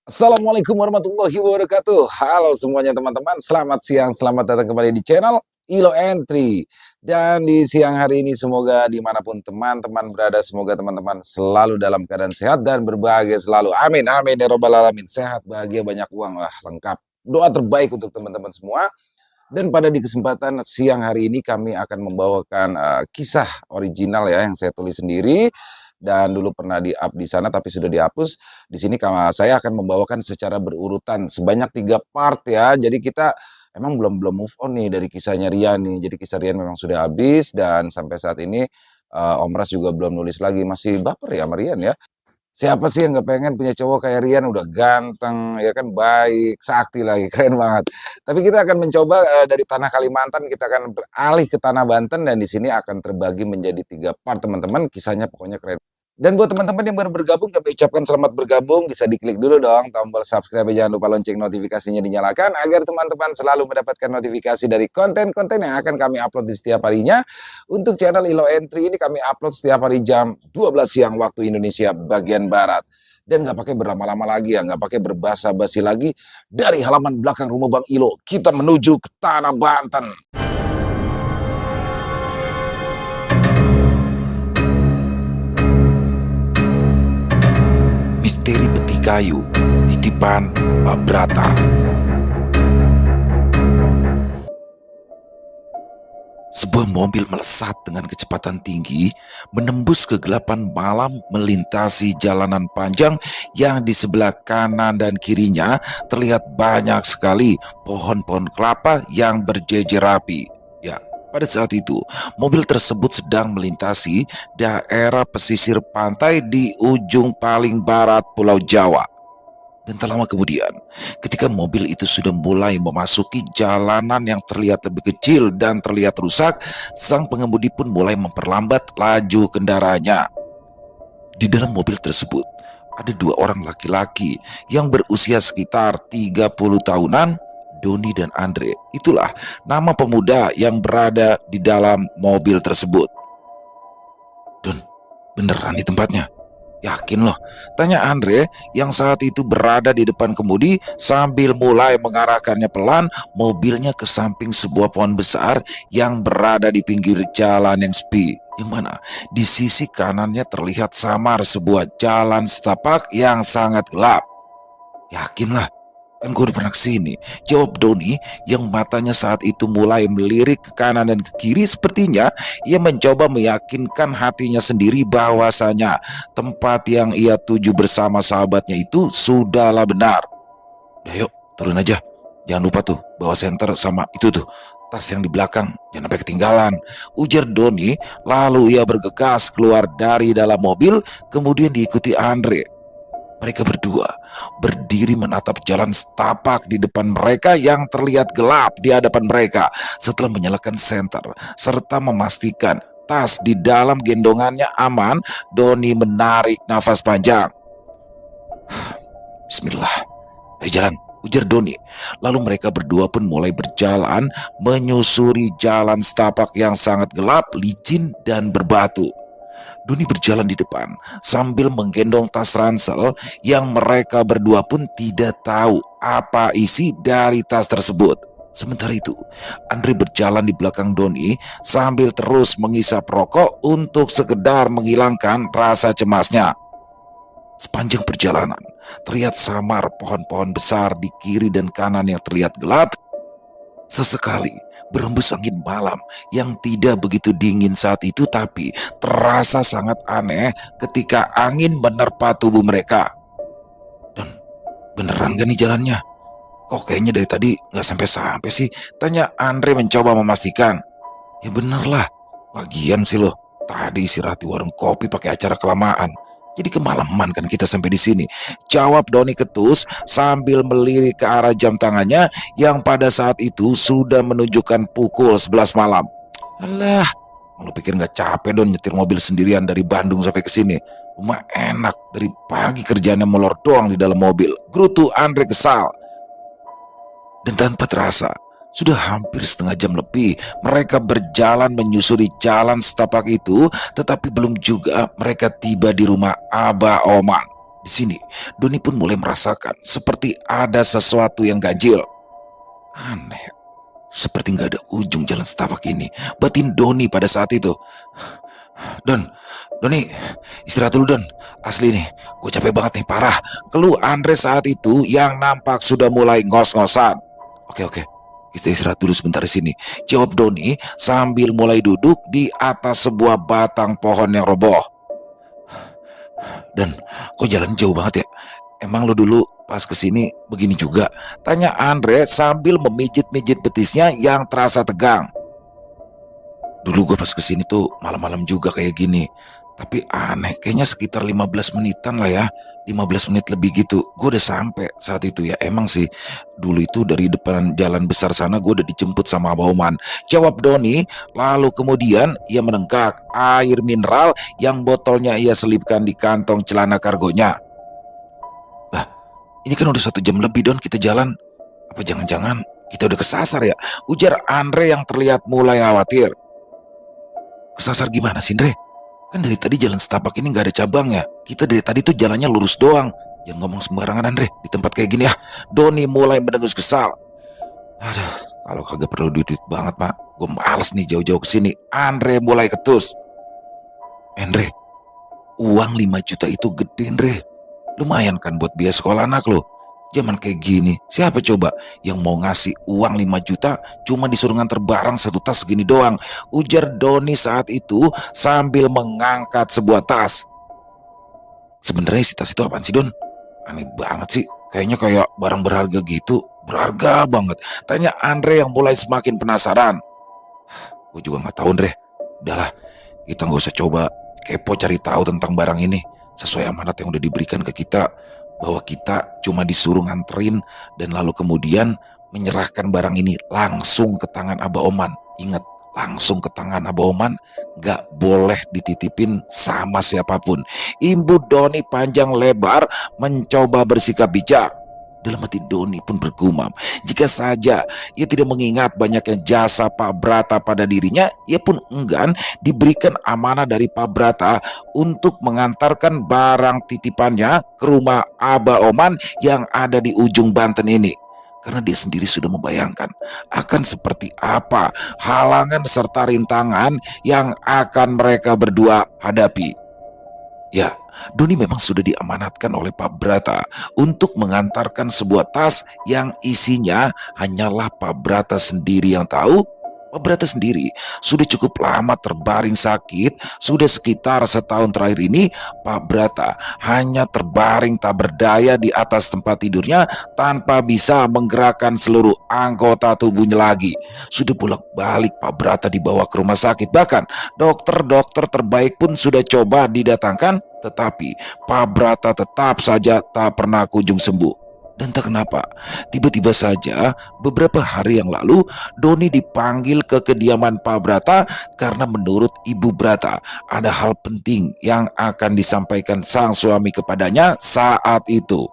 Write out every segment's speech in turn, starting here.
Assalamualaikum warahmatullahi wabarakatuh. Halo semuanya teman-teman, selamat siang, selamat datang kembali di channel Ilo Entry. Dan di siang hari ini semoga dimanapun teman-teman berada, semoga teman-teman selalu dalam keadaan sehat dan berbahagia selalu. Amin, amin ya robbal alamin. Sehat, bahagia, banyak uang, wah lengkap. Doa terbaik untuk teman-teman semua. Dan pada di kesempatan siang hari ini kami akan membawakan kisah original ya yang saya tulis sendiri dan dulu pernah di-up di sana tapi sudah dihapus. Di sini saya akan membawakan secara berurutan sebanyak 3 part ya. Jadi kita emang belum move on nih dari kisahnya Rian nih. Jadi kisah Rian memang sudah habis dan sampai saat ini Om Ras juga belum nulis lagi. Masih baper ya sama Rian ya. Siapa sih yang nggak pengen punya cowok kayak Rian, udah ganteng, ya kan, baik, sakti lagi, keren banget. Tapi kita akan mencoba dari tanah Kalimantan, kita akan beralih ke tanah Banten dan di sini akan terbagi menjadi 3 part teman-teman, kisahnya pokoknya keren. Dan buat teman-teman yang baru bergabung, kami ucapkan selamat bergabung, bisa diklik dulu dong tombol subscribe, jangan lupa lonceng notifikasinya dinyalakan agar teman-teman selalu mendapatkan notifikasi dari konten-konten yang akan kami upload di setiap harinya. Untuk channel Ilo Entry ini kami upload setiap hari jam 12 siang waktu Indonesia bagian Barat. Dan nggak pakai berlama-lama lagi ya, nggak pakai berbasa-basi lagi. Dari halaman belakang rumah Bang Ilo, kita menuju ke tanah Banten. Misteri peti kayu, titipan Pak Brata. Sebuah mobil melesat dengan kecepatan tinggi, menembus kegelapan malam melintasi jalanan panjang yang di sebelah kanan dan kirinya terlihat banyak sekali pohon-pohon kelapa yang berjejer rapi. Ya, pada saat itu, mobil tersebut sedang melintasi daerah pesisir pantai di ujung paling barat Pulau Jawa. Dan tak lama kemudian, ketika mobil itu sudah mulai memasuki jalanan yang terlihat lebih kecil dan terlihat rusak, sang pengemudi pun mulai memperlambat laju kendaraannya. Di dalam mobil tersebut, ada 2 orang laki-laki yang berusia sekitar 30 tahunan, Doni dan Andre. Itulah nama pemuda yang berada di dalam mobil tersebut. Don, beneran di tempatnya? Yakin loh, tanya Andre yang saat itu berada di depan kemudi sambil mulai mengarahkannya pelan mobilnya ke samping sebuah pohon besar yang berada di pinggir jalan yang sepi. Yang mana di sisi kanannya terlihat samar sebuah jalan setapak yang sangat gelap. Yakinlah, kan gue udah pernah kesini, jawab Doni yang matanya saat itu mulai melirik ke kanan dan ke kiri. Sepertinya ia mencoba meyakinkan hatinya sendiri bahwasanya tempat yang ia tuju bersama sahabatnya itu sudahlah benar. Udah yuk, turun aja. Jangan lupa tuh, bawa senter sama itu tuh, tas yang di belakang, jangan sampai ketinggalan, ujar Doni. Lalu ia bergegas keluar dari dalam mobil, kemudian diikuti Andre. Mereka berdua berdiri menatap jalan setapak di depan mereka yang terlihat gelap di hadapan mereka. Setelah menyalakan senter serta memastikan tas di dalam gendongannya aman, Doni menarik nafas panjang. Bismillah, ayo jalan, ujar Doni. Lalu mereka berdua pun mulai berjalan menyusuri jalan setapak yang sangat gelap, licin, dan berbatu. Doni berjalan di depan sambil menggendong tas ransel yang mereka berdua pun tidak tahu apa isi dari tas tersebut. Sementara itu, Andre berjalan di belakang Doni sambil terus menghisap rokok untuk sekedar menghilangkan rasa cemasnya. Sepanjang perjalanan, terlihat samar pohon-pohon besar di kiri dan kanan yang terlihat gelap. Sesekali berembus angin malam yang tidak begitu dingin saat itu, tapi terasa sangat aneh ketika angin menerpa tubuh mereka. Dan beneran gak nih jalannya? Kok kayaknya dari tadi gak sampai-sampai sih? Tanya Andre mencoba memastikan. Ya bener lah, lagian sih loh, tadi istirahat di warung kopi pakai acara kelamaan. Jadi kemalaman kan kita sampai di sini, jawab Doni ketus sambil melirik ke arah jam tangannya yang pada saat itu sudah menunjukkan pukul 11 malam. Alah, lu pikir nggak capek Don nyetir mobil sendirian dari Bandung sampai ke sini? Rumah enak, dari pagi kerjaannya molor doang di dalam mobil, gerutu Andre kesal. Dan tanpa terasa, sudah hampir setengah jam lebih mereka berjalan menyusuri jalan setapak itu, tetapi belum juga mereka tiba di rumah Abah Oman. Di sini, Doni pun mulai merasakan seperti ada sesuatu yang ganjil. Aneh, seperti nggak ada ujung jalan setapak ini, batin Doni pada saat itu. Don, Doni, istirahat dulu Don. Asli nih, gue capek banget nih, parah. Keluh Andre saat itu yang nampak sudah mulai ngos-ngosan. Oke, kita istirahat dulu sebentar di sini, jawab Doni sambil mulai duduk di atas sebuah batang pohon yang roboh. Dan kok jalan jauh banget ya? Emang lo dulu pas kesini begini juga? Tanya Andre sambil memijit-mijit betisnya yang terasa tegang. Dulu gue pas kesini tuh malam-malam juga kayak gini. Tapi aneh, kayaknya sekitar 15 menitan lah ya. 15 menit lebih gitu. Gue udah sampai saat itu ya. Emang sih, dulu itu dari depan jalan besar sana gue udah dijemput sama Abah Oman, jawab Doni. Lalu kemudian ia menenggak air mineral yang botolnya ia selipkan di kantong celana kargonya. Lah, ini kan udah 1 jam lebih Don kita jalan. Apa jangan-jangan kita udah kesasar ya? Ujar Andre yang terlihat mulai khawatir. Kesasar gimana sih Andre? Kan dari tadi jalan setapak ini gak ada cabangnya. Kita dari tadi tuh jalannya lurus doang. Jangan ngomong sembarangan Andre di tempat kayak gini ya. Doni mulai mendengus kesal. Aduh, kalau kagak perlu duit banget Pak, gue males nih jauh-jauh kesini. Andre mulai ketus. Andre, uang 5 juta itu gede Andre. Lumayan kan buat biaya sekolah anak lo. Zaman kayak gini, siapa coba yang mau ngasih uang 5 juta cuma disuruh nganter barang 1 tas segini doang, ujar Doni saat itu sambil mengangkat sebuah tas. Sebenarnya si tas itu apaan sih Don? Aneh banget sih, kayaknya kayak barang berharga gitu. Berharga banget, tanya Andre yang mulai semakin penasaran. Gue juga gak tahu Andre. Udahlah, kita gak usah coba kepo cari tahu tentang barang ini. Sesuai amanat yang udah diberikan ke kita, bahwa kita cuma disuruh nganterin dan lalu kemudian menyerahkan barang ini langsung ke tangan Abah Oman. Ingat, langsung ke tangan Abah Oman, gak boleh dititipin sama siapapun. Imbu Doni panjang lebar mencoba bersikap bijak. Dalam hati Doni pun bergumam, jika saja ia tidak mengingat banyaknya jasa Pak Brata pada dirinya, ia pun enggan diberikan amanah dari Pak Brata untuk mengantarkan barang titipannya ke rumah Abah Oman yang ada di ujung Banten ini. Karena dia sendiri sudah membayangkan akan seperti apa halangan serta rintangan yang akan mereka berdua hadapi. Ya, Doni memang sudah diamanatkan oleh Pak Brata untuk mengantarkan sebuah tas yang isinya hanyalah Pak Brata sendiri yang tahu. Pak Brata sendiri sudah cukup lama terbaring sakit, sudah sekitar setahun terakhir ini Pak Brata hanya terbaring tak berdaya di atas tempat tidurnya tanpa bisa menggerakkan seluruh anggota tubuhnya lagi. Sudah bolak-balik Pak Brata dibawa ke rumah sakit, bahkan dokter-dokter terbaik pun sudah coba didatangkan, tetapi Pak Brata tetap saja tak pernah kunjung sembuh. Dan tak kenapa, tiba-tiba saja beberapa hari yang lalu Doni dipanggil ke kediaman Pak Brata karena menurut Ibu Brata ada hal penting yang akan disampaikan sang suami kepadanya saat itu.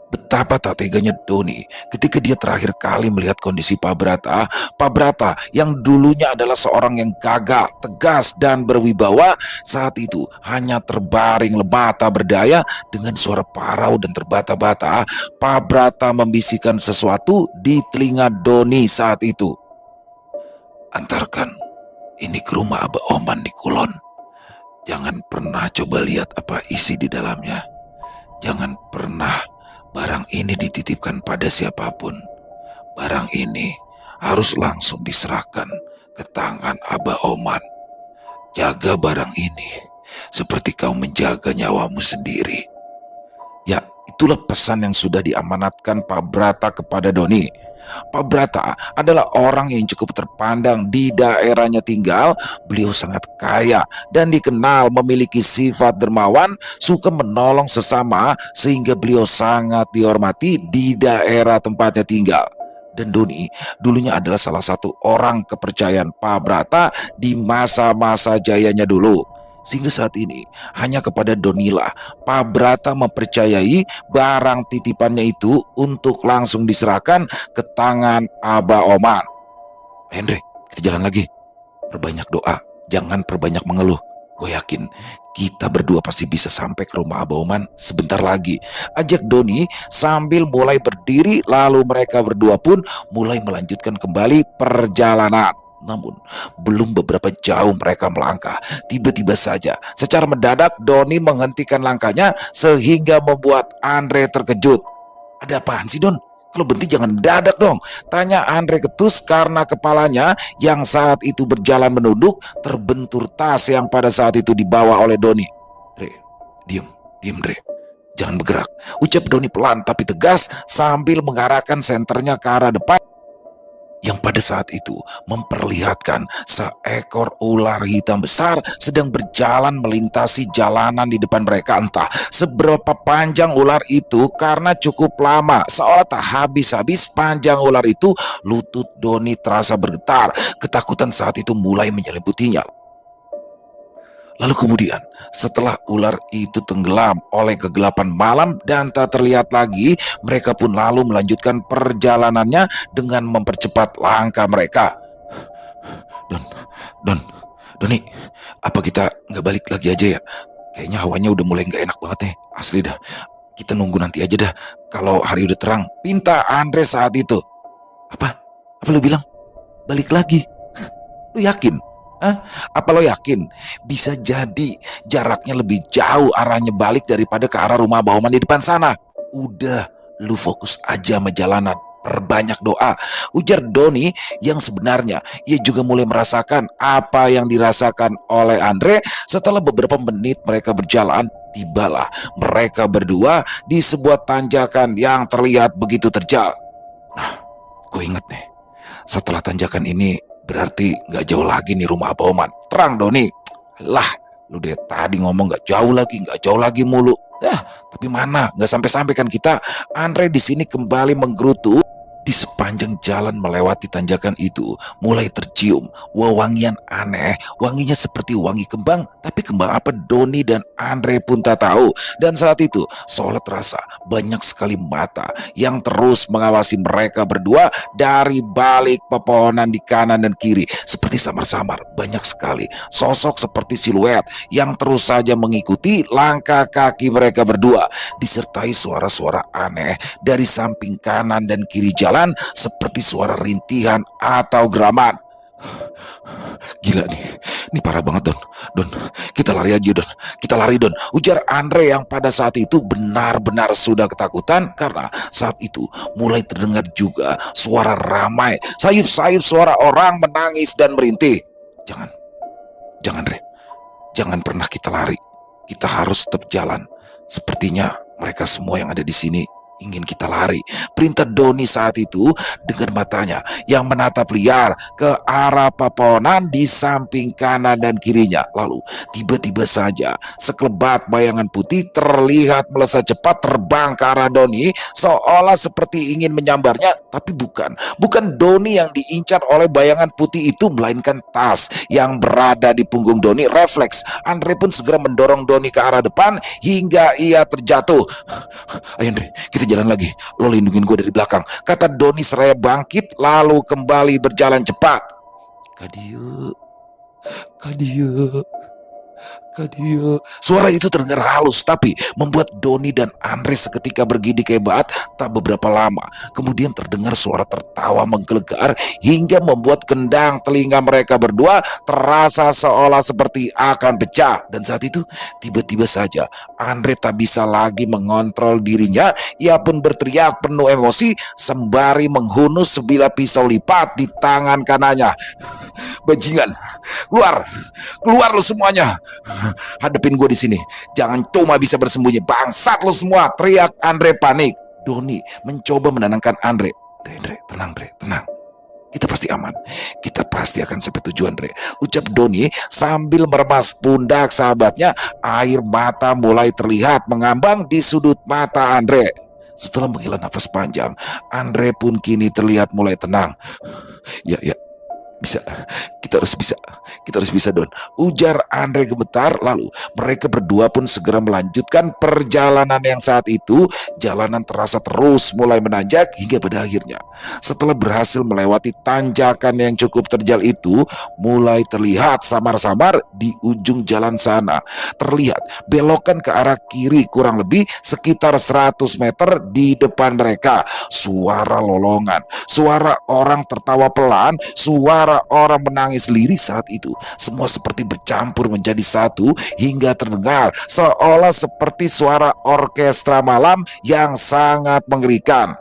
Betapa tak teganya Doni ketika dia terakhir kali melihat kondisi Pak Brata. Pak Brata yang dulunya adalah seorang yang gagah, tegas dan berwibawa, saat itu hanya terbaring lemah tak berdaya. Dengan suara parau dan terbata-bata, Pak Brata membisikkan sesuatu di telinga Doni saat itu. Antarkan ini ke rumah Abah Oman di Kulon. Jangan pernah coba lihat apa isi di dalamnya. Jangan pernah barang ini dititipkan pada siapapun. Barang ini harus langsung diserahkan ke tangan Abah Oman. Jaga barang ini seperti kau menjaga nyawamu sendiri. Ya, itulah pesan yang sudah diamanatkan Pak Brata kepada Doni. Pak Brata adalah orang yang cukup terpandang di daerahnya tinggal. Beliau sangat kaya dan dikenal memiliki sifat dermawan, suka menolong sesama, sehingga beliau sangat dihormati di daerah tempatnya tinggal. Dan Doni dulunya adalah salah satu orang kepercayaan Pak Brata di masa-masa jayanya dulu. Sehingga saat ini hanya kepada Donilah Pak Brata mempercayai barang titipannya itu untuk langsung diserahkan ke tangan Abah Oman. Henry, kita jalan lagi. Perbanyak doa, jangan perbanyak mengeluh. Gue yakin kita berdua pasti bisa sampai ke rumah Abah Oman sebentar lagi. Ajak Doni sambil mulai berdiri, lalu mereka berdua pun mulai melanjutkan kembali perjalanan. Namun belum beberapa jauh mereka melangkah, tiba-tiba saja secara mendadak Doni menghentikan langkahnya sehingga membuat Andre terkejut. Ada apaan sih, Don? Kalau berhenti jangan mendadak dong, tanya Andre ketus karena kepalanya yang saat itu berjalan menunduk terbentur tas yang pada saat itu dibawa oleh Doni. Dre, diam Dre. Jangan bergerak, ucap Doni pelan tapi tegas sambil mengarahkan senternya ke arah depan yang pada saat itu memperlihatkan seekor ular hitam besar sedang berjalan melintasi jalanan di depan mereka. Entah seberapa panjang ular itu karena cukup lama, seolah tak habis-habis panjang ular itu. Lutut Doni terasa bergetar, ketakutan saat itu mulai menyelimutinya. Lalu kemudian setelah ular itu tenggelam oleh kegelapan malam dan tak terlihat lagi, mereka pun lalu melanjutkan perjalanannya dengan mempercepat langkah mereka. Doni, apa kita nggak balik lagi aja ya? Kayaknya hawanya udah mulai nggak enak banget nih, asli dah. Kita nunggu nanti aja dah, kalau hari udah terang, pinta Andre saat itu. Apa lu bilang? Balik lagi? Lu yakin? Apa lo yakin bisa jadi jaraknya lebih jauh arahnya balik daripada ke arah rumah Abah Oman di depan sana? Udah, lu fokus aja sama jalanan, perbanyak doa, ujar Doni yang sebenarnya ia juga mulai merasakan apa yang dirasakan oleh Andre. Setelah beberapa menit mereka berjalan, tibalah mereka berdua di sebuah tanjakan yang terlihat begitu terjal. Nah, gue inget nih, setelah tanjakan ini berarti gak jauh lagi nih rumah Abah Oman. Terang Doni. Lah, lu dari tadi ngomong gak jauh lagi mulu. Tapi mana? Gak sampai-sampai kan kita. Andre di sini kembali menggerutu. Di sepanjang jalan melewati tanjakan itu mulai tercium wewangian aneh. Wanginya seperti wangi kembang, tapi kembang apa Doni dan Andre pun tak tahu. Dan saat itu seolah terasa banyak sekali mata yang terus mengawasi mereka berdua dari balik pepohonan di kanan dan kiri. Seperti samar-samar banyak sekali sosok seperti siluet yang terus saja mengikuti langkah kaki mereka berdua, disertai suara-suara aneh dari samping kanan dan kiri jalan seperti suara rintihan atau geraman. Gila nih, ini parah banget Don, kita lari aja Don, ujar Andre yang pada saat itu benar-benar sudah ketakutan karena saat itu mulai terdengar juga suara ramai, sayup-sayup suara orang menangis dan merintih. Jangan Andre, jangan pernah kita lari, kita harus tetap jalan. Sepertinya mereka semua yang ada di sini ingin kita lari, perintah Doni saat itu dengan matanya yang menatap liar ke arah pepohonan di samping kanan dan kirinya. Lalu tiba-tiba saja sekelebat bayangan putih terlihat melesat cepat terbang ke arah Doni seolah seperti ingin menyambarnya. Tapi bukan Doni yang diincar oleh bayangan putih itu, melainkan tas yang berada di punggung Doni. Refleks Andre pun segera mendorong Doni ke arah depan hingga ia terjatuh. Ayo Andre, kita jalan lagi, lo lindungin gue dari belakang, kata Doni seraya bangkit lalu kembali berjalan cepat. Kadieu. Suara itu terdengar halus tapi membuat Doni dan Andre seketika bergidik hebat. Tak beberapa lama kemudian terdengar suara tertawa menggelegar hingga membuat gendang telinga mereka berdua terasa seolah seperti akan pecah. Dan saat itu tiba-tiba saja Andre tak bisa lagi mengontrol dirinya. Ia pun berteriak penuh emosi sembari menghunus sebilah pisau lipat di tangan kanannya. Bajingan, keluar lo semuanya, hadepin gue di sini, jangan cuma bisa bersembunyi, bangsat lo semua, teriak Andre panik. Doni mencoba menenangkan Andre. Andre, tenang Andre, tenang, kita pasti aman, kita pasti akan sampai tujuan Andre, ucap Doni sambil meremas pundak sahabatnya. Air mata mulai terlihat mengambang di sudut mata Andre. Setelah menghela nafas panjang, Andre pun kini terlihat mulai tenang. Ya, bisa. Kita harus bisa, kita harus bisa, Don, ujar Andre gemetar. Lalu mereka berdua pun segera melanjutkan perjalanan yang saat itu jalanan terasa terus mulai menanjak hingga pada akhirnya setelah berhasil melewati tanjakan yang cukup terjal itu, mulai terlihat samar-samar di ujung jalan sana. Terlihat belokan ke arah kiri kurang lebih sekitar 100 meter di depan mereka. Suara lolongan, suara orang tertawa pelan, suara orang menangis lirih saat itu. Semua seperti bercampur menjadi satu hingga terdengar seolah seperti suara orkestra malam yang sangat mengerikan.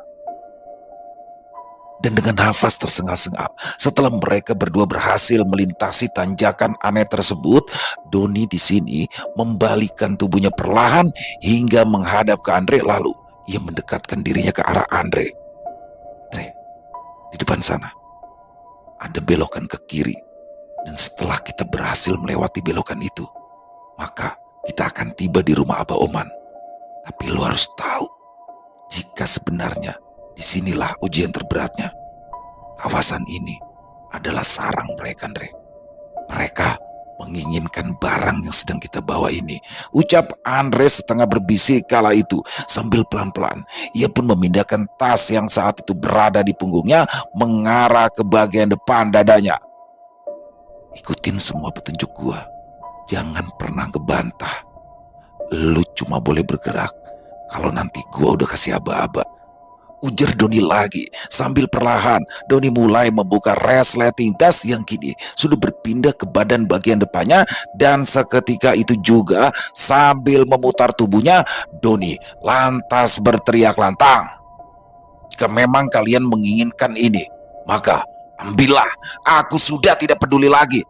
Dan dengan nafas tersengal-sengal, setelah mereka berdua berhasil melintasi tanjakan aneh tersebut, Doni di sini membalikkan tubuhnya perlahan hingga menghadap ke Andre. Lalu ia mendekatkan dirinya ke arah Andre. Andre, di depan sana ada belokan ke kiri, dan setelah kita berhasil melewati belokan itu, maka kita akan tiba di rumah Abah Oman. Tapi lo harus tahu, jika sebenarnya disinilah ujian terberatnya. Kawasan ini adalah sarang mereka, Andre. Mereka menginginkan barang yang sedang kita bawa ini, ucap Andre setengah berbisik kala itu. Sambil pelan-pelan ia pun memindahkan tas yang saat itu berada di punggungnya mengarah ke bagian depan dadanya. Ikutin semua petunjuk gua, jangan pernah ngebantah. Lu cuma boleh bergerak kalau nanti gua udah kasih aba-aba, ujar Doni lagi. Sambil perlahan Doni mulai membuka resleting tas yang kini sudah berpindah ke badan bagian depannya. Dan seketika itu juga sambil memutar tubuhnya, Doni lantas berteriak lantang, "Jika memang kalian menginginkan ini, maka ambillah, aku sudah tidak peduli lagi,"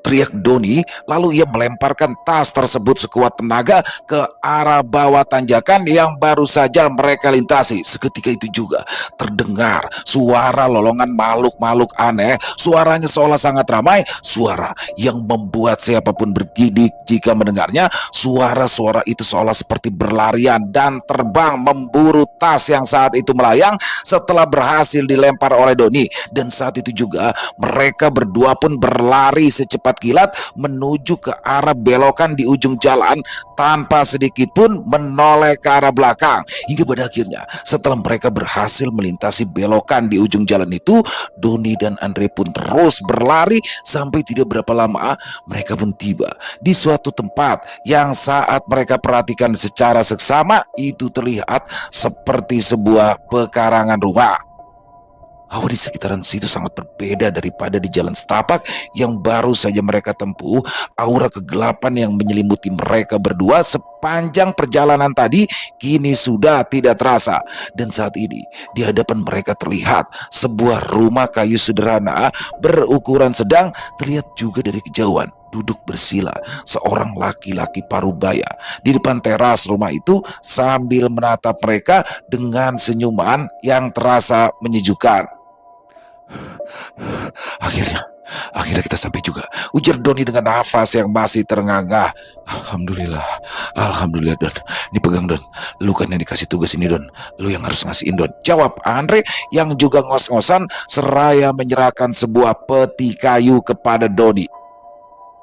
teriak Doni. Lalu ia melemparkan tas tersebut sekuat tenaga ke arah bawah tanjakan yang baru saja mereka lintasi. Seketika itu juga terdengar suara lolongan makhluk-makhluk aneh. Suaranya seolah sangat ramai, suara yang membuat siapapun bergidik jika mendengarnya. Suara-suara itu seolah seperti berlarian dan terbang memburu tas yang saat itu melayang setelah berhasil dilempar oleh Doni. Dan saat itu juga mereka berdua pun berlari secepat kilat menuju ke arah belokan di ujung jalan tanpa sedikit pun menoleh ke arah belakang. Hingga pada akhirnya setelah mereka berhasil melintasi belokan di ujung jalan itu, Doni dan Andre pun terus berlari. Sampai tidak berapa lama mereka pun tiba di suatu tempat yang saat mereka perhatikan secara seksama itu terlihat seperti sebuah pekarangan rumah. Hawa di sekitaran situ sangat berbeda daripada di jalan setapak yang baru saja mereka tempuh. Aura kegelapan yang menyelimuti mereka berdua sepanjang perjalanan tadi kini sudah tidak terasa. Dan saat ini di hadapan mereka terlihat sebuah rumah kayu sederhana berukuran sedang. Terlihat juga dari kejauhan duduk bersila seorang laki-laki parubaya di depan teras rumah itu sambil menatap mereka dengan senyuman yang terasa menyejukkan. Akhirnya kita sampai juga, ujar Doni dengan nafas yang masih terengah-engah. Alhamdulillah, Alhamdulillah, Don. Ini pegang, Don. Lu kan yang dikasih tugas ini, Don. Lu yang harus ngasihin, Don, jawab Andre yang juga ngos-ngosan seraya menyerahkan sebuah peti kayu kepada Doni.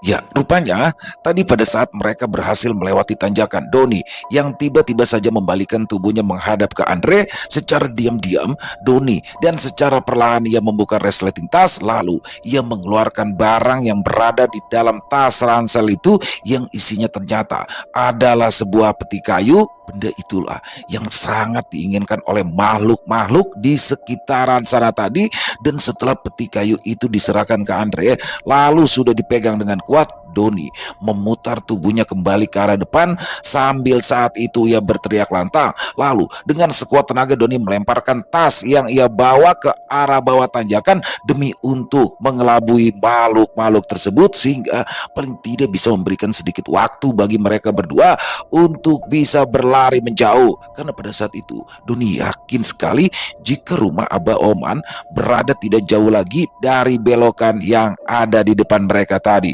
Ya, rupanya tadi pada saat mereka berhasil melewati tanjakan, Doni yang tiba-tiba saja membalikkan tubuhnya menghadap ke Andre secara diam-diam. Doni dan secara perlahan ia membuka resleting tas. Lalu ia mengeluarkan barang yang berada di dalam tas ransel itu yang isinya ternyata adalah sebuah peti kayu. Benda itulah yang sangat diinginkan oleh makhluk-makhluk di sekitaran sana tadi. Dan setelah peti kayu itu diserahkan ke Andre, lalu sudah dipegang dengan kuat, Doni memutar tubuhnya kembali ke arah depan. Sambil saat itu ia berteriak lantang. Lalu dengan sekuat tenaga Doni melemparkan tas yang ia bawa ke arah bawah tanjakan demi untuk mengelabui makhluk-makhluk tersebut, sehingga paling tidak bisa memberikan sedikit waktu bagi mereka berdua untuk bisa berlari menjauh. Karena pada saat itu Doni yakin sekali jika rumah Abah Oman berada tidak jauh lagi dari belokan yang ada di depan mereka tadi.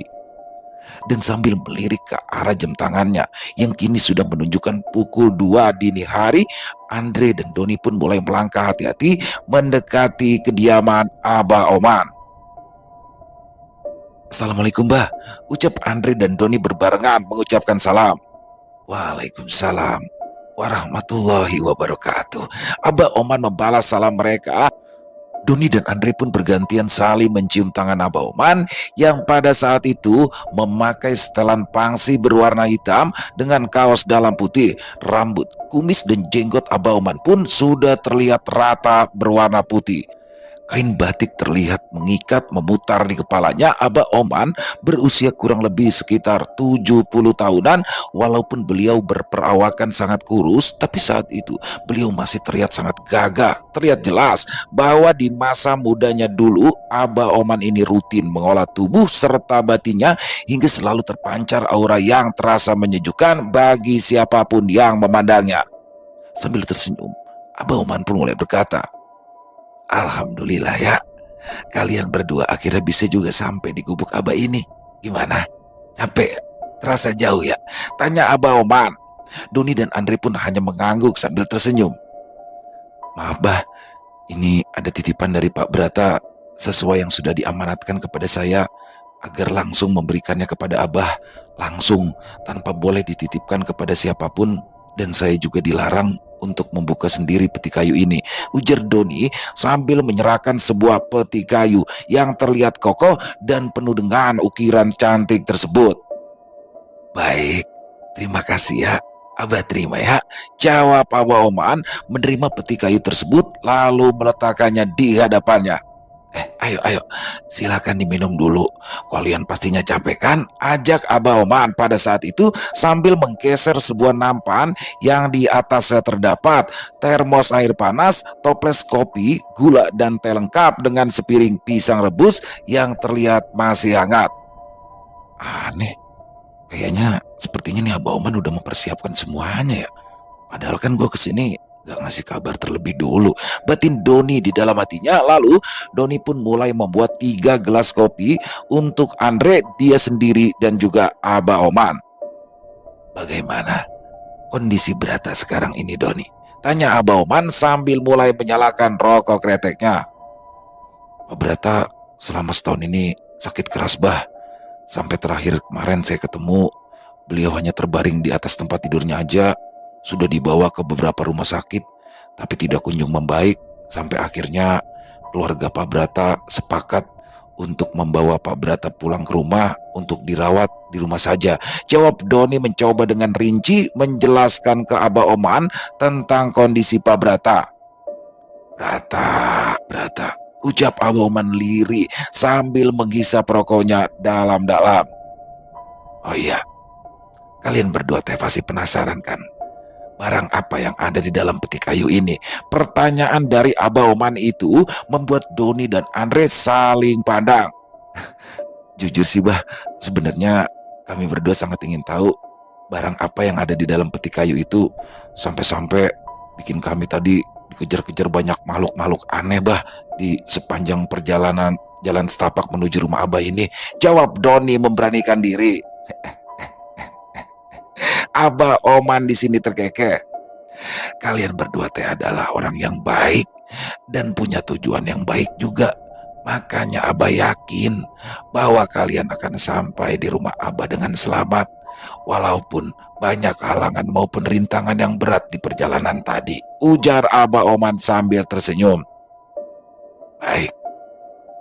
Dan sambil melirik ke arah jam tangannya yang kini sudah menunjukkan pukul 2 dini hari, Andre dan Doni pun mulai melangkah hati-hati mendekati kediaman Abah Oman. Assalamualaikum, Mbah. Ucap Andre dan Doni berbarengan mengucapkan salam. Waalaikumsalam warahmatullahi wabarakatuh. Abah Oman membalas salam mereka. Doni dan Andre pun bergantian saling mencium tangan Abah Oman yang pada saat itu memakai setelan pangsi berwarna hitam dengan kaos dalam putih. Rambut, kumis dan jenggot Abah Oman pun sudah terlihat rata berwarna putih. Kain batik terlihat mengikat memutar di kepalanya. Abah Oman berusia kurang lebih sekitar 70 tahunan. Walaupun beliau berperawakan sangat kurus, tapi saat itu beliau masih terlihat sangat gagah. Terlihat jelas bahwa di masa mudanya dulu Abah Oman ini rutin mengolah tubuh serta batinnya hingga selalu terpancar aura yang terasa menyejukkan bagi siapapun yang memandangnya. Sambil tersenyum, Abah Oman pun mulai berkata, "Alhamdulillah ya, kalian berdua akhirnya bisa juga sampai di gubuk Abah ini. Gimana? Capek? Terasa jauh ya?" Tanya Abah Oman. Doni dan Andre pun hanya mengangguk sambil tersenyum. "Maaf, Bah, ini ada titipan dari Pak Brata sesuai yang sudah diamanatkan kepada saya agar langsung memberikannya kepada Abah langsung tanpa boleh dititipkan kepada siapapun, dan saya juga dilarang untuk membuka sendiri peti kayu ini," ujar Doni sambil menyerahkan sebuah peti kayu yang terlihat kokoh dan penuh dengan ukiran cantik tersebut. "Baik, terima kasih ya. Abah terima ya," jawab Abah Oman menerima peti kayu tersebut lalu meletakkannya di hadapannya. Ayo, silakan diminum dulu. Kalian pastinya capek kan?" ajak Abah Oman pada saat itu sambil menggeser sebuah nampan yang di atasnya terdapat termos air panas, toples kopi, gula, dan teh lengkap dengan sepiring pisang rebus yang terlihat masih hangat. Aneh, kayaknya sepertinya nih Abah Oman udah mempersiapkan semuanya ya. Padahal kan gue kesini gak ngasih kabar terlebih dulu, batin Doni di dalam hatinya. Lalu Doni pun mulai membuat 3 gelas kopi untuk Andre, dia sendiri, dan juga Abah Oman. "Bagaimana kondisi Brata sekarang ini, Doni?" tanya Abah Oman sambil mulai menyalakan rokok kreteknya. "Pak Brata selama setahun ini sakit keras, Bah. Sampai terakhir kemarin saya ketemu, beliau hanya terbaring di atas tempat tidurnya aja. Sudah dibawa ke beberapa rumah sakit, tapi tidak kunjung membaik. Sampai akhirnya keluarga Pak Brata sepakat untuk membawa Pak Brata pulang ke rumah untuk dirawat di rumah saja," jawab Doni mencoba dengan rinci menjelaskan ke Abah Oman tentang kondisi Pak Brata. Brata, ucap Abah Oman lirih sambil menghisap rokoknya dalam-dalam. "Oh iya, kalian berdua teh pasti penasaran kan? Barang apa yang ada di dalam peti kayu ini?" Pertanyaan dari Abah Oman itu membuat Doni dan Andre saling pandang. "Jujur sih, Bah, sebenarnya kami berdua sangat ingin tahu barang apa yang ada di dalam peti kayu itu. Sampai-sampai bikin kami tadi dikejar-kejar banyak makhluk-makhluk aneh, Bah, di sepanjang perjalanan jalan setapak menuju rumah Abah ini," jawab Doni memberanikan diri. Abah Oman di sini terkekeh. "Kalian berdua teh adalah orang yang baik dan punya tujuan yang baik juga. Makanya Abah yakin bahwa kalian akan sampai di rumah Abah dengan selamat, walaupun banyak halangan maupun rintangan yang berat di perjalanan tadi," ujar Abah Oman sambil tersenyum. "Baik,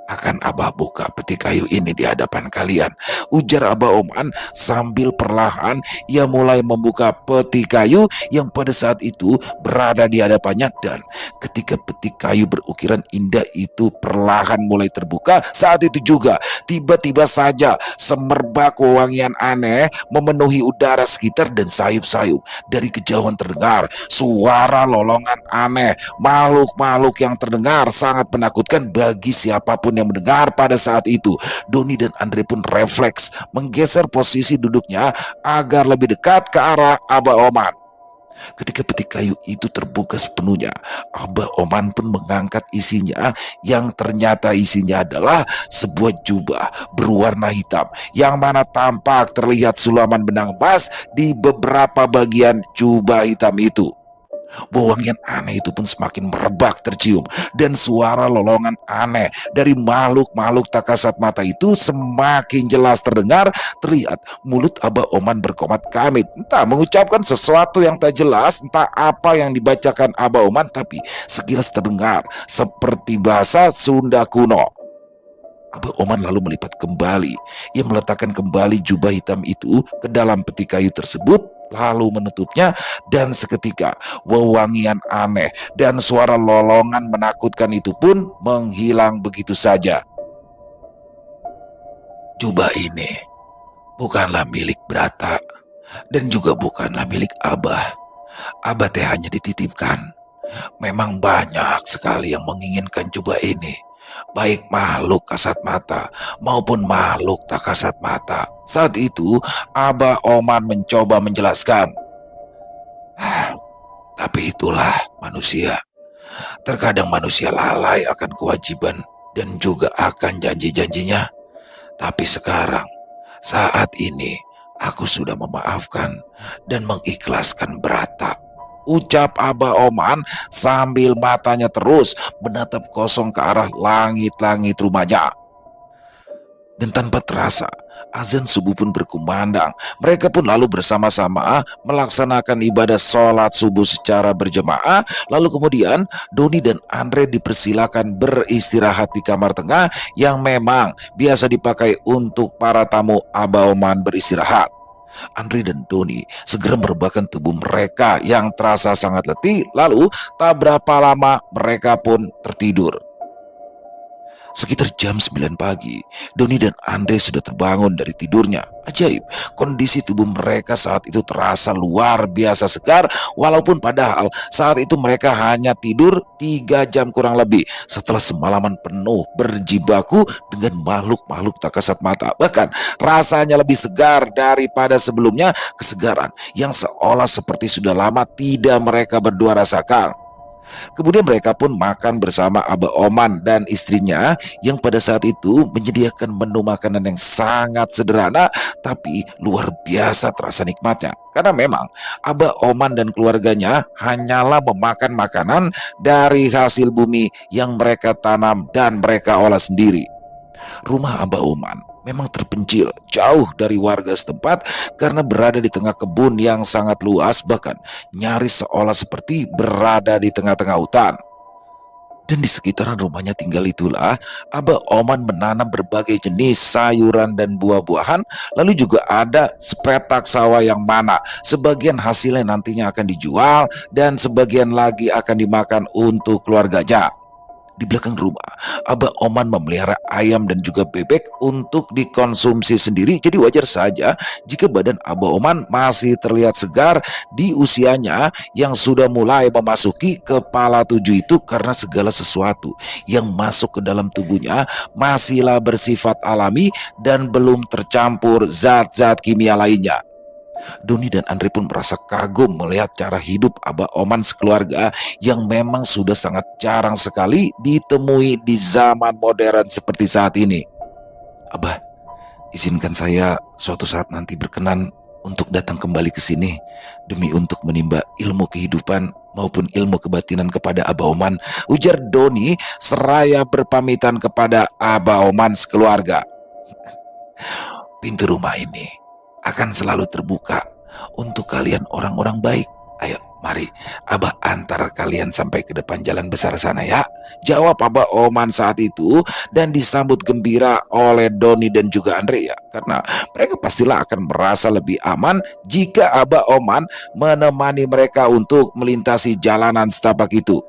akan Abah buka peti kayu ini di hadapan kalian," ujar Abah Oman sambil perlahan ia mulai membuka peti kayu yang pada saat itu berada di hadapannya. Dan ketika peti kayu berukiran indah itu perlahan mulai terbuka, saat itu juga tiba-tiba saja semerbak wewangian aneh memenuhi udara sekitar dan sayup-sayup dari kejauhan terdengar suara lolongan aneh. Makhluk-makhluk yang terdengar sangat menakutkan bagi siapapun yang mendengar pada saat itu. Doni dan Andre pun refleks menggeser posisi duduknya agar lebih dekat ke arah Abah Oman. Ketika peti kayu itu terbuka sepenuhnya, Abah Oman pun mengangkat isinya yang ternyata isinya adalah sebuah jubah berwarna hitam yang mana tampak terlihat sulaman benang emas di beberapa bagian jubah hitam itu. Wewangian aneh itu pun semakin merebak tercium, dan suara lolongan aneh dari makhluk-makhluk tak kasat mata itu semakin jelas terdengar. Terlihat mulut Abah Oman berkomat kamit, entah mengucapkan sesuatu yang tak jelas, entah apa yang dibacakan Abah Oman, tapi sekilas terdengar seperti bahasa Sunda kuno. Abah Oman lalu melipat kembali. Ia meletakkan kembali jubah hitam itu ke dalam peti kayu tersebut, lalu menutupnya, dan seketika wewangian aneh dan suara lolongan menakutkan itu pun menghilang begitu saja. Jubah ini bukanlah milik Brata dan juga bukanlah milik Abah. Abah teh hanya dititipkan. Memang banyak sekali yang menginginkan jubah ini, baik makhluk kasat mata maupun makhluk tak kasat mata. Saat itu, Abah Oman mencoba menjelaskan. Tapi itulah manusia. Terkadang manusia lalai akan kewajiban dan juga akan janji-janjinya. Tapi sekarang, saat ini, aku sudah memaafkan dan mengikhlaskan Brata. Ucap Abah Oman sambil matanya terus menatap kosong ke arah langit-langit rumahnya. Dan tanpa terasa, azan subuh pun berkumandang. Mereka pun lalu bersama-sama melaksanakan ibadah sholat subuh secara berjemaah. Lalu kemudian Doni dan Andre dipersilakan beristirahat di kamar tengah yang memang biasa dipakai untuk para tamu Abah Oman beristirahat. Andre dan Doni segera merebahkan tubuh mereka yang terasa sangat letih. Lalu tak berapa lama mereka pun tertidur. Sekitar jam 9 pagi, Doni dan Andre sudah terbangun dari tidurnya. Ajaib, kondisi tubuh mereka saat itu terasa luar biasa segar, walaupun padahal saat itu mereka hanya tidur 3 jam kurang lebih setelah semalaman penuh berjibaku dengan makhluk-makhluk tak kasat mata. Bahkan rasanya lebih segar daripada sebelumnya, kesegaran yang seolah seperti sudah lama tidak mereka berdua rasakan. Kemudian mereka pun makan bersama Abah Oman dan istrinya yang pada saat itu menyediakan menu makanan yang sangat sederhana tapi luar biasa terasa nikmatnya. Karena memang Abah Oman dan keluarganya hanyalah memakan makanan dari hasil bumi yang mereka tanam dan mereka olah sendiri. Rumah Abah Oman memang terpencil jauh dari warga setempat karena berada di tengah kebun yang sangat luas, bahkan nyaris seolah seperti berada di tengah-tengah hutan. Dan di sekitaran rumahnya tinggal itulah Abah Oman menanam berbagai jenis sayuran dan buah-buahan. Lalu juga ada sepetak sawah yang mana sebagian hasilnya nantinya akan dijual dan sebagian lagi akan dimakan untuk keluarganya. Di belakang rumah, Abah Oman memelihara ayam dan juga bebek untuk dikonsumsi sendiri. Jadi wajar saja jika badan Abah Oman masih terlihat segar di usianya yang sudah mulai memasuki kepala 7 itu, karena segala sesuatu yang masuk ke dalam tubuhnya masihlah bersifat alami dan belum tercampur zat-zat kimia lainnya. Doni dan Andre pun merasa kagum melihat cara hidup Abah Oman sekeluarga yang memang sudah sangat jarang sekali ditemui di zaman modern seperti saat ini. Abah, izinkan saya suatu saat nanti berkenan untuk datang kembali ke sini demi untuk menimba ilmu kehidupan maupun ilmu kebatinan kepada Abah Oman, ujar Doni seraya berpamitan kepada Abah Oman sekeluarga. Pintu rumah ini akan selalu terbuka untuk kalian orang-orang baik. Ayo, mari Abah antar kalian sampai ke depan jalan besar sana ya, jawab Abah Oman saat itu, dan disambut gembira oleh Doni dan juga Andre ya, karena mereka pastilah akan merasa lebih aman jika Abah Oman menemani mereka untuk melintasi jalanan setapak itu.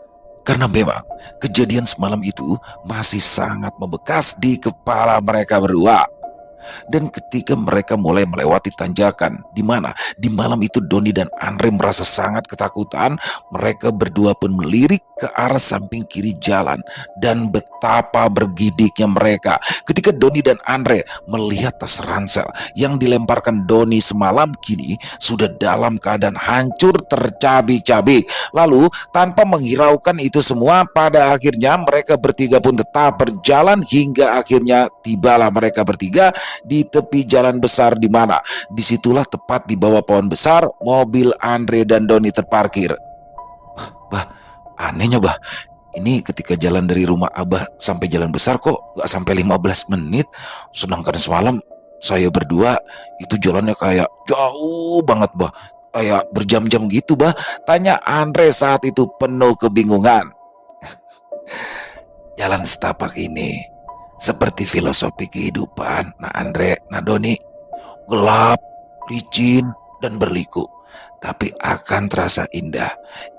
Karena memang kejadian semalam itu masih sangat membekas di kepala mereka berdua. Dan ketika mereka mulai melewati tanjakan di mana di malam itu Doni dan Andre merasa sangat ketakutan, mereka berdua pun melirik ke arah samping kiri jalan, dan betapa bergidiknya mereka ketika Doni dan Andre melihat tas ransel yang dilemparkan Doni semalam kini sudah dalam keadaan hancur tercabik-cabik. Lalu tanpa menghiraukan itu semua, pada akhirnya mereka bertiga pun tetap berjalan hingga akhirnya tibalah mereka bertiga di tepi jalan besar, di mana disitulah tepat di bawah pohon besar mobil Andre dan Doni terparkir. Bah, anehnya bah, ini ketika jalan dari rumah Abah sampai jalan besar kok gak sampai 15 menit. Sedangkan semalam saya berdua itu jalannya kayak jauh banget bah. Kayak berjam-jam gitu bah. Tanya Andre saat itu penuh kebingungan. Jalan setapak ini seperti filosofi kehidupan. Nah Andre, nah Doni, gelap, licin, dan berliku. Tapi akan terasa indah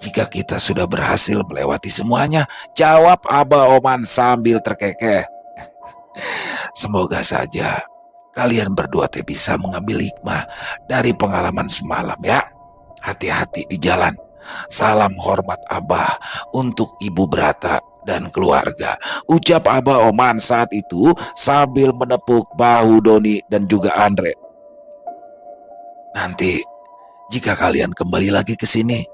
jika kita sudah berhasil melewati semuanya. Jawab Abah Oman sambil terkekeh. Semoga saja kalian berdua teh bisa mengambil hikmah dari pengalaman semalam ya. Hati-hati di jalan. Salam hormat Abah untuk Ibu Brata dan keluarga. Ucap Abah Oman saat itu sambil menepuk bahu Doni dan juga Andre. Nanti jika kalian kembali lagi ke sini,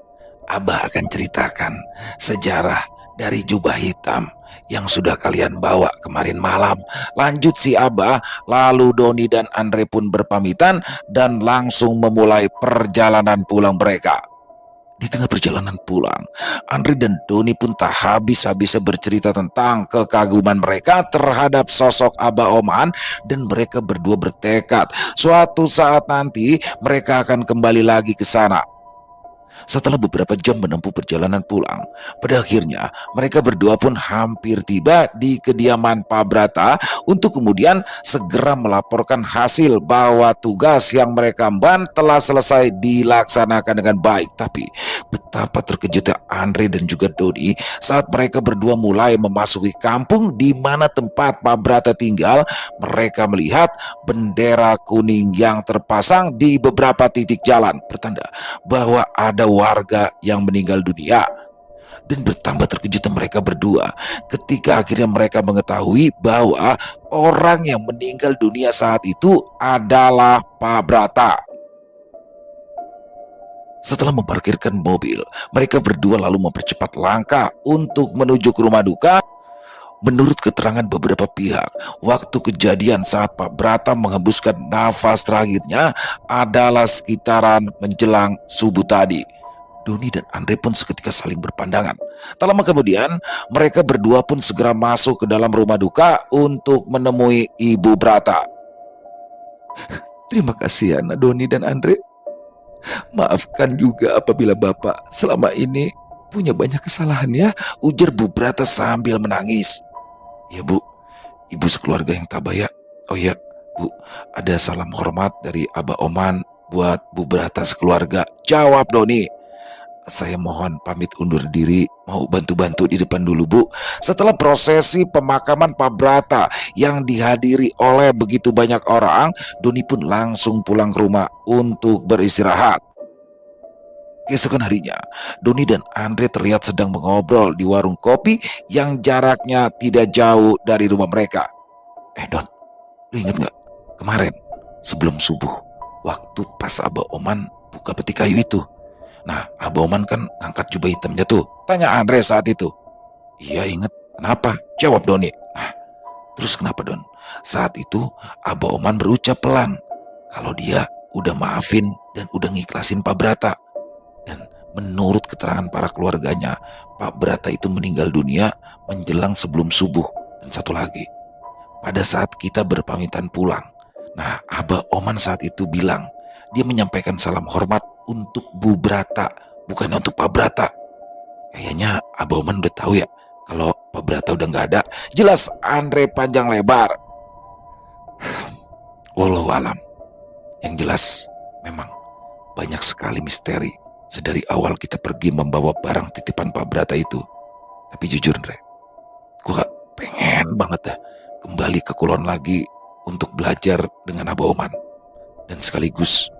Abah akan ceritakan sejarah dari jubah hitam yang sudah kalian bawa kemarin malam. Lanjut si Abah, lalu Doni dan Andre pun berpamitan dan langsung memulai perjalanan pulang mereka. Di tengah perjalanan pulang, Andre dan Doni pun tak habis-habisnya bercerita tentang kekaguman mereka terhadap sosok Abah Oman, dan mereka berdua bertekad suatu saat nanti mereka akan kembali lagi ke sana. Setelah beberapa jam menempuh perjalanan pulang, pada akhirnya mereka berdua pun hampir tiba di kediaman Pak Brata untuk kemudian segera melaporkan hasil bahwa tugas yang mereka emban telah selesai dilaksanakan dengan baik. Tapi betapa terkejutnya Andre dan juga Dodi saat mereka berdua mulai memasuki kampung di mana tempat Pak Brata tinggal. Mereka melihat bendera kuning yang terpasang di beberapa titik jalan, pertanda bahwa ada warga yang meninggal dunia. Dan bertambah terkejutnya mereka berdua ketika akhirnya mereka mengetahui bahwa orang yang meninggal dunia saat itu adalah Pak Brata. Setelah memparkirkan mobil, mereka berdua lalu mempercepat langkah untuk menuju ke rumah duka. Menurut keterangan beberapa pihak, waktu kejadian saat Pak Brata menghembuskan nafas terakhirnya adalah sekitaran menjelang subuh tadi. Doni dan Andre pun seketika saling berpandangan. Tak lama kemudian, mereka berdua pun segera masuk ke dalam rumah duka untuk menemui Ibu Brata. Terima kasih ya, Doni dan Andre. Maafkan juga apabila Bapak selama ini punya banyak kesalahan ya, ujar Bu Brata sambil menangis. Ya Bu, Ibu sekeluarga yang tabah ya. Oh ya Bu, ada salam hormat dari Abah Oman buat Bu Brata sekeluarga, jawab Doni. Saya mohon pamit undur diri, mau bantu-bantu di depan dulu Bu. Setelah prosesi pemakaman Pak Brata yang dihadiri oleh begitu banyak orang, Doni pun langsung pulang ke rumah untuk beristirahat. Keesokan harinya, Doni dan Andre terlihat sedang mengobrol di warung kopi yang jaraknya tidak jauh dari rumah mereka. Don, lu inget gak kemarin sebelum subuh, waktu pas Abah Oman buka peti kayu itu? Nah, Abah Oman kan angkat jubah hitamnya tuh, tanya Andre saat itu. Iya inget, kenapa? Jawab Doni. Nah, terus kenapa Don? Saat itu Abah Oman berucap pelan kalau dia udah maafin dan udah ngiklasin Pak Brata. Dan menurut keterangan para keluarganya, Pak Brata itu meninggal dunia menjelang sebelum subuh. Dan satu lagi, pada saat kita berpamitan pulang, nah Abah Oman saat itu bilang dia menyampaikan salam hormat untuk Bu Brata, bukan untuk Pak Brata. Kayaknya Abah Oman udah tahu ya kalau Pak Brata udah gak ada. Jelas Andre panjang lebar. Wallahu alam. Yang jelas memang banyak sekali misteri sedari awal kita pergi membawa barang titipan Pak Brata itu. Tapi jujur Andre, gue pengen banget dah kembali ke Kulon lagi untuk belajar dengan Abah Oman. Dan sekaligus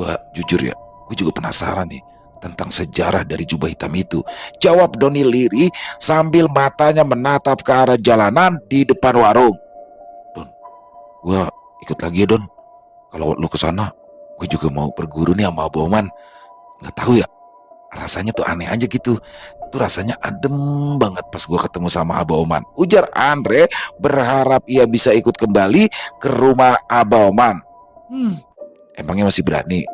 gue jujur ya, gue juga penasaran nih tentang sejarah dari jubah hitam itu, jawab Doni lirih sambil matanya menatap ke arah jalanan di depan warung. Don, gue ikut lagi ya Don. Kalau lu kesana, gue juga mau berguru nih sama Abah Oman. Gak tahu ya, rasanya tuh aneh aja gitu. Itu rasanya adem banget pas gue ketemu sama Abah Oman, ujar Andre berharap ia bisa ikut kembali ke rumah Abah Oman. Emangnya masih berani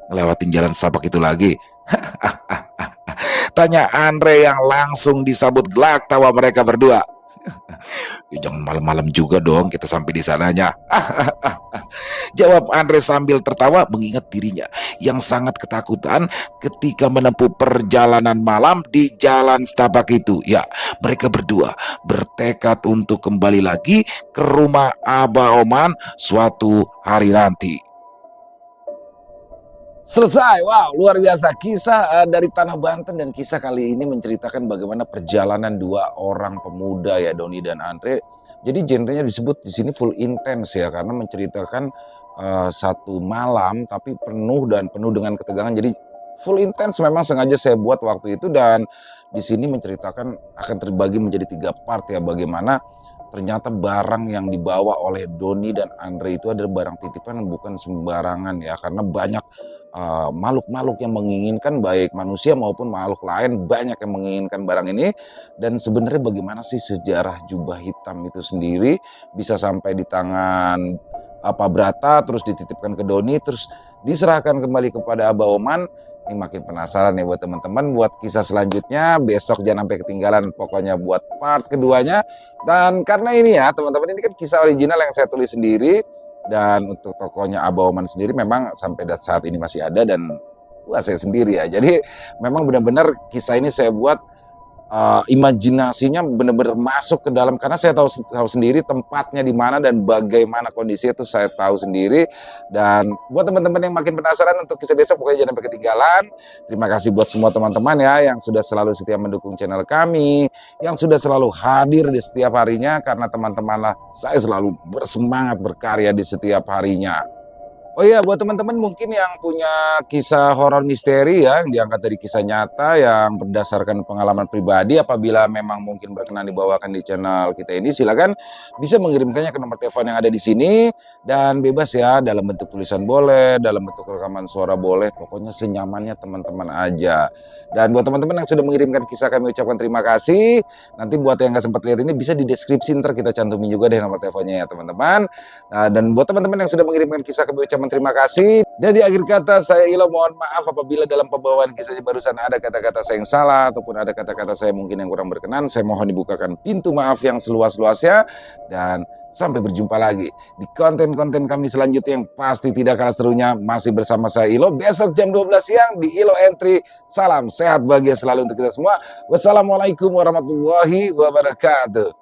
ngelewatin jalan setapak itu lagi? Tanya Andre yang langsung disambut gelak tawa mereka berdua. Ya jangan malam-malam juga dong kita sampai di sananya. Jawab Andre sambil tertawa mengingat dirinya yang sangat ketakutan ketika menempuh perjalanan malam di jalan setapak itu. Ya, mereka berdua bertekad untuk kembali lagi ke rumah Abah Oman suatu hari nanti. Selesai, wow, luar biasa kisah dari Tanah Banten, dan kisah kali ini menceritakan bagaimana perjalanan dua orang pemuda ya, Doni dan Andre. Jadi genrenya disebut di sini full intense ya, karena menceritakan satu malam tapi penuh dengan ketegangan. Jadi full intense memang sengaja saya buat waktu itu, dan di sini menceritakan akan terbagi menjadi 3 part ya, bagaimana ternyata barang yang dibawa oleh Doni dan Andre itu adalah barang titipan yang bukan sembarangan ya, karena banyak makhluk-makhluk yang menginginkan, baik manusia maupun makhluk lain banyak yang menginginkan barang ini. Dan sebenarnya bagaimana sih sejarah jubah hitam itu sendiri bisa sampai di tangan Pak Brata, terus dititipkan ke Doni, terus diserahkan kembali kepada Abah Oman. Ini makin penasaran ya buat teman-teman. Buat kisah selanjutnya besok jangan sampai ketinggalan, pokoknya buat part keduanya. Dan karena ini ya teman-teman, ini kan kisah original yang saya tulis sendiri, dan untuk tokohnya Abah Oman sendiri memang sampai saat ini masih ada, dan saya sendiri ya. Jadi memang benar-benar kisah ini saya buat imajinasinya benar-benar masuk ke dalam, karena saya tahu sendiri tempatnya di mana dan bagaimana kondisi itu saya tahu sendiri. Dan buat teman-teman yang makin penasaran untuk kisah besok, pokoknya jangan sampai ketinggalan. Terima kasih buat semua teman-teman ya yang sudah selalu setia mendukung channel kami, yang sudah selalu hadir di setiap harinya, karena teman-teman lah saya selalu bersemangat berkarya di setiap harinya. Oh iya, buat teman-teman mungkin yang punya kisah horor misteri ya, yang diangkat dari kisah nyata yang berdasarkan pengalaman pribadi, apabila memang mungkin berkenan dibawakan di channel kita ini, silakan bisa mengirimkannya ke nomor telepon yang ada di sini, dan bebas ya, dalam bentuk tulisan boleh, dalam bentuk rekaman suara boleh, pokoknya senyamannya teman-teman aja. Dan buat teman-teman yang sudah mengirimkan kisah, kami ucapkan terima kasih. Nanti buat yang nggak sempat lihat ini bisa di deskripsi, ntar kita cantumin juga deh nomor teleponnya ya teman-teman. Nah, dan buat teman-teman yang sudah mengirimkan kisah, kami ucapkan terima kasih. Dan di akhir kata saya Ilo mohon maaf apabila dalam pembawaan kisahnya barusan ada kata-kata saya yang salah ataupun ada kata-kata saya mungkin yang kurang berkenan. Saya mohon dibukakan pintu maaf yang seluas-luasnya, dan sampai berjumpa lagi di konten-konten kami selanjutnya yang pasti tidak kalah serunya, masih bersama saya Ilo besok jam 12 siang di Ilo Entry. Salam sehat bahagia selalu untuk kita semua. Wassalamualaikum warahmatullahi wabarakatuh.